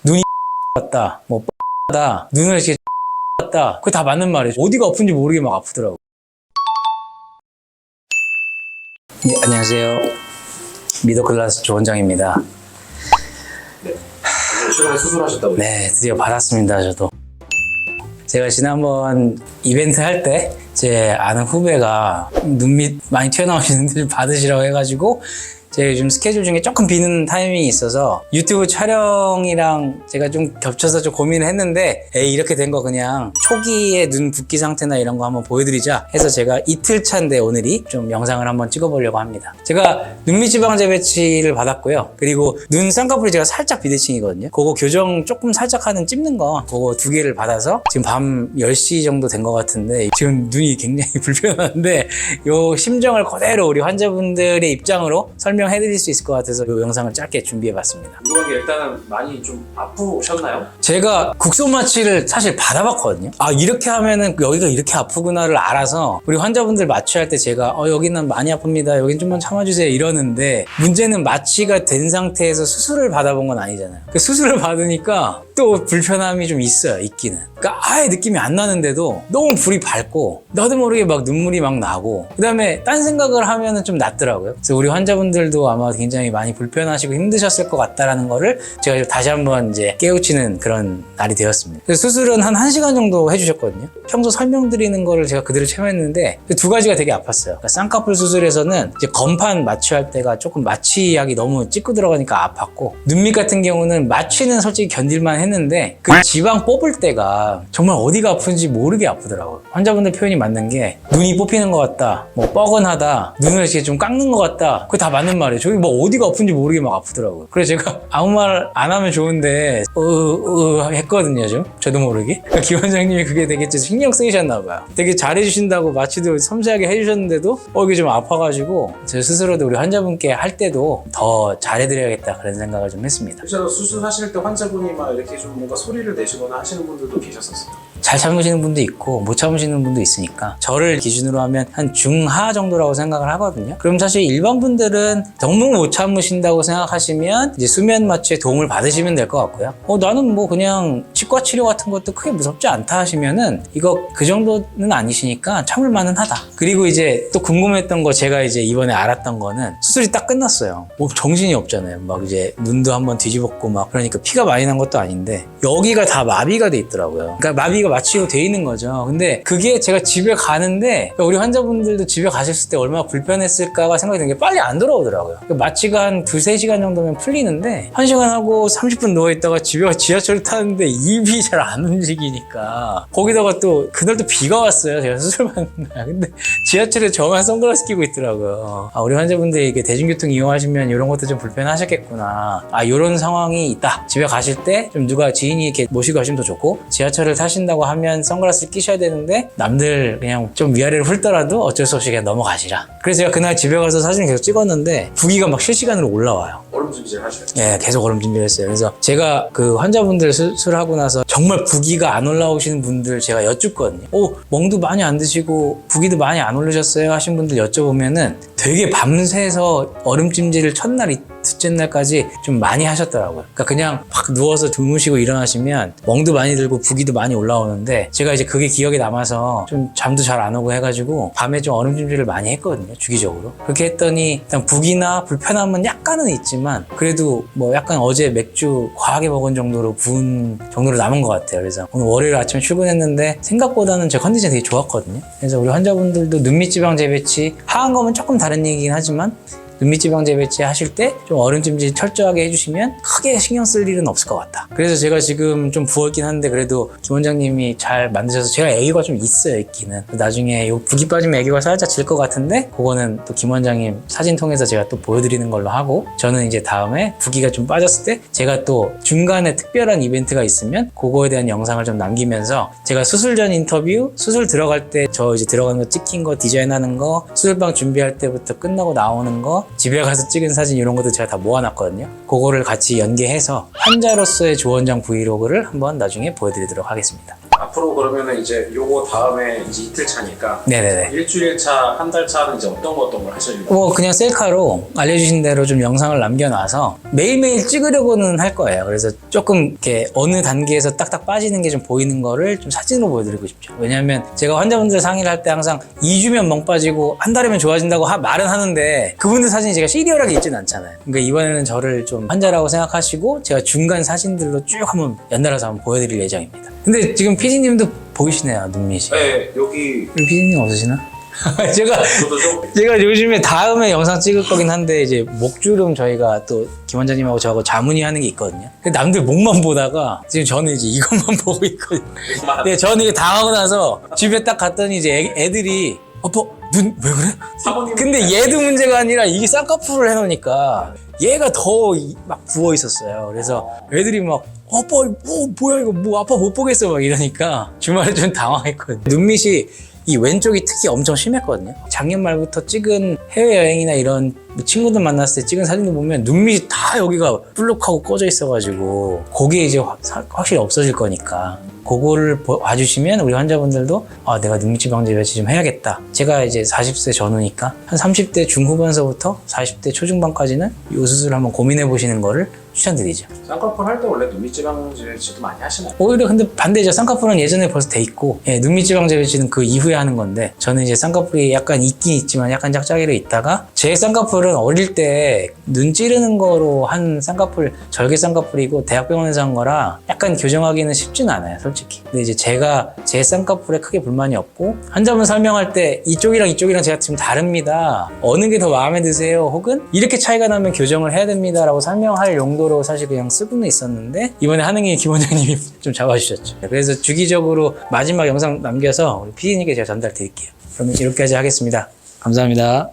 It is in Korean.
눈이 같다, 뭐 다 눈을 이렇게 같다. 그게 다 맞는 말이에요. 어디가 아픈지 모르게 막 아프더라고. 네, 안녕하세요. 미더클라스 조원장입니다. 네. 최근에 수술하셨다고요? 네, 드디어 받았습니다. 저도. 제가 지난번 이벤트 할 때 제 아는 후배가 눈밑 많이 튀어나오시는데 좀 받으시라고 해가지고 제가 요즘 스케줄 중에 조금 비는 타이밍이 있어서 유튜브 촬영이랑 제가 좀 겹쳐서 좀 고민을 했는데 에이 이렇게 된 거 그냥 초기의 눈 붓기 상태나 이런 거 한번 보여드리자 해서 제가 이틀 차인데 오늘이 좀 영상을 한번 찍어보려고 합니다. 제가 눈밑 지방 재배치를 받았고요. 그리고 눈 쌍꺼풀이 제가 살짝 비대칭이거든요. 그거 교정 조금 살짝 하는 찝는 거 그거 2개를 받아서 지금 밤 10시 정도 된 것 같은데 지금 눈이 굉장히 불편한데 요 심정을 그대로 우리 환자분들의 입장으로 설명해드릴 수 있을 것 같아서 이 영상을 짧게 준비해봤습니다. 궁금한 게 일단은 많이 좀 아프셨나요? 제가 국소 마취를 사실 받아봤거든요. 아 이렇게 하면은 여기가 이렇게 아프구나를 알아서 우리 환자분들 마취할 때 제가 여기는 많이 아픕니다. 여긴 좀만 참아주세요 이러는데 문제는 마취가 된 상태에서 수술을 받아본 건 아니잖아요. 그 수술을 받으니까 또 불편함이 좀 있어요. 있기는. 그러니까 아예 느낌이 안 나는데도 너무 불이 밝고 나도 모르게 막 눈물이 막 나고 그 다음에 딴 생각을 하면은 좀 낫더라고요. 그래서 우리 환자분들도 아마 굉장히 많이 불편하시고 힘드셨을 것 같다라는 거를 제가 다시 한번 이제 깨우치는 그런 날이 되었습니다. 그래서 수술은 한 1시간 정도 해주셨거든요. 평소 설명드리는 거를 제가 그대로 체험했는데 2가지가 되게 아팠어요. 그러니까 쌍꺼풀 수술에서는 이제 건판 마취할 때가 조금 마취약이 너무 찍고 들어가니까 아팠고 눈밑 같은 경우는 마취는 솔직히 견딜만 했는데 그 지방 뽑을 때가 정말 어디가 아픈지 모르게 아프더라고요. 환자분들 표현이 맞는 게 눈이 뽑히는 것 같다, 뭐 뻐근하다, 눈을 이렇게 좀 깎는 것 같다. 그게 다 맞는 말이에요. 저기 뭐 어디가 아픈지 모르게 막 아프더라고요. 그래서 제가 아무 말 안 하면 좋은데 했거든요 좀. 저도 모르게. 그러니까 김 원장님이 그게 되게 좀 신경 쓰이셨나 봐요. 되게 잘해주신다고 마취도 섬세하게 해주셨는데도 이게 좀 아파가지고 제 스스로도 우리 환자분께 할 때도 더 잘해드려야겠다 그런 생각을 좀 했습니다. 실제로 수술하실 때 환자분이 막 이렇게 좀 뭔가 소리를 내시거나 하시는 분들도 계셨었어요. 잘 참으시는 분도 있고 못 참으시는 분도 있으니까 저를 기준으로 하면 한 중하 정도라고 생각을 하거든요. 그럼 사실 일반 분들은 너무 못 참으신다고 생각하시면 이제 수면 마취에 도움을 받으시면 될 것 같고요. 나는 뭐 그냥 치과 치료 같은 것도 크게 무섭지 않다 하시면은 이거 그 정도는 아니시니까 참을 만은 하다. 그리고 이제 또 궁금했던 거 제가 이제 이번에 알았던 거는 수술이 딱 끝났어요. 뭐 정신이 없잖아요. 막 이제 눈도 한번 뒤집었고 막 그러니까 피가 많이 난 것도 아닌데 여기가 다 마비가 돼 있더라고요. 그러니까 마비가 마취로 돼 있는 거죠. 근데 그게 제가 집에 가는데 우리 환자분들도 집에 가셨을 때 얼마나 불편했을까가 생각이 드는 게 빨리 안 돌아오더라고요. 마취가 한 2-3시간 정도면 풀리는데 1시간 하고 30분 누워있다가 집에 가서 지하철을 타는데 입이 잘 안 움직이니까 거기다가 또 그날도 비가 왔어요. 제가 수술 받는 날. 근데 지하철에 저만 선글라스 끼고 있더라고요. 우리 환자분들이 이게 대중교통 이용하시면 이런 것도 좀 불편하셨겠구나. 이런 상황이 있다. 집에 가실 때 좀 누가 지인이 이렇게 모시고 가시면 더 좋고 지하철을 타신다고 하면 선글라스를 끼셔야 되는데 남들 그냥 좀 위아래로 훑더라도 어쩔 수 없이 그냥 넘어가시라. 그래서 제가 그날 집에 가서 사진을 계속 찍었는데 부기가 막 실시간으로 올라와요. 얼음 준비를 하셔요? 네, 계속 얼음 준비를 했어요. 그래서 제가 그 환자분들 수술하고 나서 정말 부기가 안 올라오시는 분들 제가 여쭙거든요. 멍도 많이 안 드시고 부기도 많이 안 올르셨어요? 하신 분들 여쭤보면은 되게 밤새서 얼음찜질을 첫날, 둘째 날까지 좀 많이 하셨더라고요. 그러니까 그냥 막 누워서 주무시고 일어나시면 멍도 많이 들고 부기도 많이 올라오는데 제가 이제 그게 기억에 남아서 좀 잠도 잘 안 오고 해가지고 밤에 좀 얼음찜질을 많이 했거든요. 주기적으로. 그렇게 했더니 일단 부기나 불편함은 약간은 있지만 그래도 뭐 약간 어제 맥주 과하게 먹은 정도로 부은 정도로 남은 것 같아요. 그래서 오늘 월요일 아침에 출근했는데 생각보다는 제 컨디션이 되게 좋았거든요. 그래서 우리 환자분들도 눈밑 지방 재배치 하한 거면 조금 다른 얘기긴 하지만 눈밑 지방 재배치 하실 때 좀 얼음찜질 철저하게 해주시면 크게 신경 쓸 일은 없을 것 같다. 그래서 제가 지금 좀 부었긴 한데 그래도 김 원장님이 잘 만드셔서 제가 애교가 좀 있어요. 있기는. 나중에 요 부기 빠지면 애교가 살짝 질 것 같은데 그거는 또 김 원장님 사진 통해서 제가 또 보여드리는 걸로 하고 저는 이제 다음에 부기가 좀 빠졌을 때 제가 또 중간에 특별한 이벤트가 있으면 그거에 대한 영상을 좀 남기면서 제가 수술 전 인터뷰, 수술 들어갈 때 저 이제 들어가는 거 찍힌 거, 디자인하는 거, 수술방 준비할 때부터 끝나고 나오는 거, 집에 가서 찍은 사진 이런 것도 제가 다 모아놨거든요. 그거를 같이 연계해서 환자로서의 조원장 브이로그를 한번 나중에 보여드리도록 하겠습니다. 앞으로 그러면은 이제 요거 다음에 이제 이틀 차니까 네네네. 일주일 차, 한 달 차는 이제 어떤 걸 하시려고? 뭐 그냥 셀카로 알려주신 대로 좀 영상을 남겨놔서 매일매일 찍으려고는 할 거예요. 그래서 조금 이렇게 어느 단계에서 딱딱 빠지는 게 좀 보이는 거를 좀 사진으로 보여드리고 싶죠. 왜냐하면 제가 환자분들 상의를 할 때 항상 2주면 멍 빠지고 한 달이면 좋아진다고 말은 하는데 그분들 사진이 제가 시리얼하게 있지는 않잖아요. 그러니까 이번에는 저를 좀 환자라고 생각하시고 제가 중간 사진들로 쭉 한번 연달아서 한번 보여드릴 예정입니다. 근데 지금 PD님도 보이시네요, 눈밑이. 네, 여기 우리 PD님 없으시나? 저도 좀 제가 요즘에 다음에 영상 찍을 거긴 한데 이제 목주름 저희가 또 김 원장님하고 저하고 자문의하는 게 있거든요. 근데 남들 목만 보다가 지금 저는 이제 이것만 보고 있거든요. 근데 저는 이게 당하고 나서 집에 딱 갔더니 이제 애들이 아빠 눈 왜 그래? 사모님 근데 얘도 문제가 아니라 이게 쌍꺼풀을 해놓으니까 얘가 더 막 부어 있었어요. 그래서 애들이 막 아빠 뭐야 이거 뭐 아빠 못 보겠어 막 이러니까 주말에 좀 당황했거든요. 눈밑이 이 왼쪽이 특히 엄청 심했거든요. 작년 말부터 찍은 해외여행이나 이런 친구들 만났을 때 찍은 사진을 보면 눈밑이 다 여기가 볼록하고 꺼져 있어가지고 거기에 이제 확실히 없어질 거니까 그거를 봐주시면 우리 환자분들도 아 내가 눈밑 지방제 배치 좀 해야겠다. 제가 이제 40세 전후니까 한 30대 중후반서부터 40대 초중반까지는 이 수술을 한번 고민해 보시는 거를 추천드리죠. 쌍꺼풀 할 때 원래 눈밑지방제 배치도 많이 하시나요? 오히려 근데 반대죠. 쌍꺼풀은 예전에 벌써 돼 있고 눈밑지방제 배치는 그 이후에 하는 건데 저는 이제 쌍꺼풀이 약간 있긴 있지만 약간 짝짝이로 있다가 제 쌍꺼풀은 어릴 때 눈 찌르는 거로 한 쌍꺼풀 절개 쌍꺼풀이고 대학병원에서 한 거라 약간 교정하기는 쉽진 않아요 솔직히. 근데 이제 제가 제 쌍꺼풀에 크게 불만이 없고 환자분 설명할 때 이쪽이랑 제가 지금 다릅니다. 어느 게 더 마음에 드세요? 혹은 이렇게 차이가 나면 교정을 해야 됩니다 라고 설명할 용도로 사실 그냥 쓰고는 있었는데 이번에 하능이 김 원장님이 좀 잡아주셨죠. 그래서 주기적으로 마지막 영상 남겨서 우리 PD님께 제가 전달 드릴게요. 그러면 이렇게까지 하겠습니다. 감사합니다.